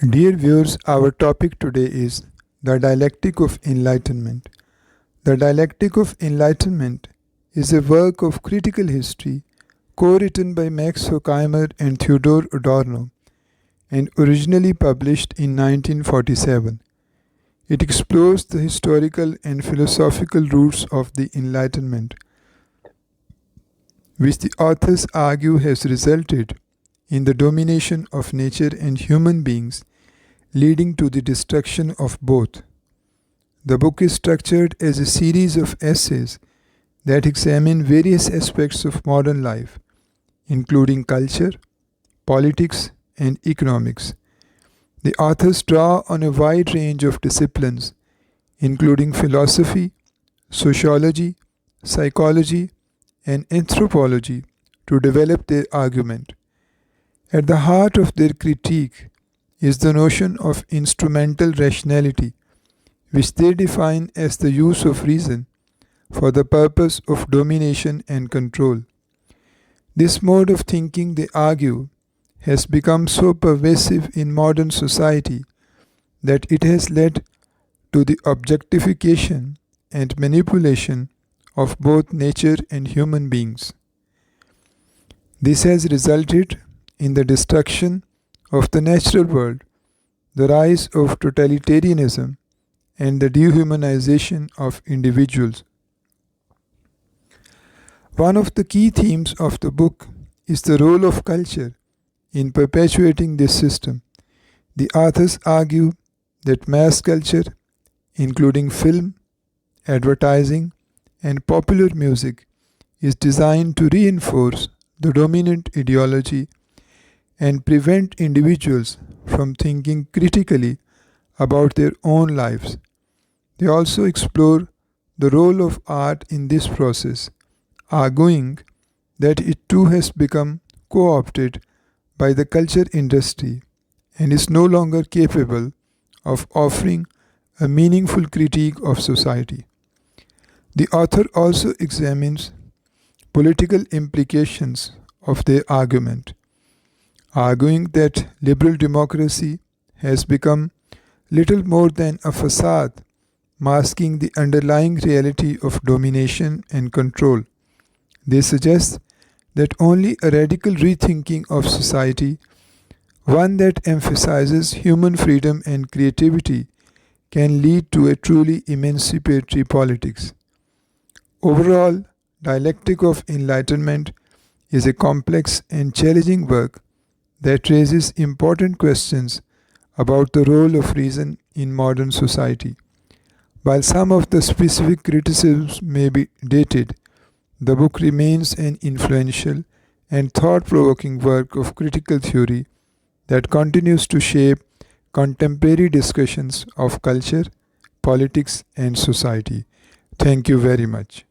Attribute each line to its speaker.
Speaker 1: Dear viewers, our topic today is the Dialectic of Enlightenment. The Dialectic of Enlightenment is a work of critical history co-written by Max Horkheimer and Theodor Adorno and originally published in 1947. It explores the historical and philosophical roots of the Enlightenment, which the authors argue has resulted in the domination of nature and human beings, leading to the destruction of both. The book is structured as a series of essays that examine various aspects of modern life, including culture, politics, and economics. The authors draw on a wide range of disciplines, including philosophy, sociology, psychology, and anthropology, to develop their argument. At the heart of their critique is the notion of instrumental rationality, which they define as the use of reason for the purpose of domination and control. This mode of thinking, they argue, has become so pervasive in modern society that it has led to the objectification and manipulation of both nature and human beings. This has resulted in the destruction of the natural world, the rise of totalitarianism, and the dehumanization of individuals. One of the key themes of the book is the role of culture in perpetuating this system. The authors argue that mass culture, including film, advertising, and popular music, is designed to reinforce the dominant ideology and prevent individuals from thinking critically about their own lives. They also explore the role of art in this process, arguing that it too has become co-opted by the culture industry and is no longer capable of offering a meaningful critique of society. The author also examines political implications of their argument, arguing that liberal democracy has become little more than a facade masking the underlying reality of domination and control. They suggest that only a radical rethinking of society, one that emphasizes human freedom and creativity, can lead to a truly emancipatory politics. Overall, Dialectic of Enlightenment is a complex and challenging work that raises important questions about the role of reason in modern society. While some of the specific criticisms may be dated, the book remains an influential and thought-provoking work of critical theory that continues to shape contemporary discussions of culture, politics, and society. Thank you very much.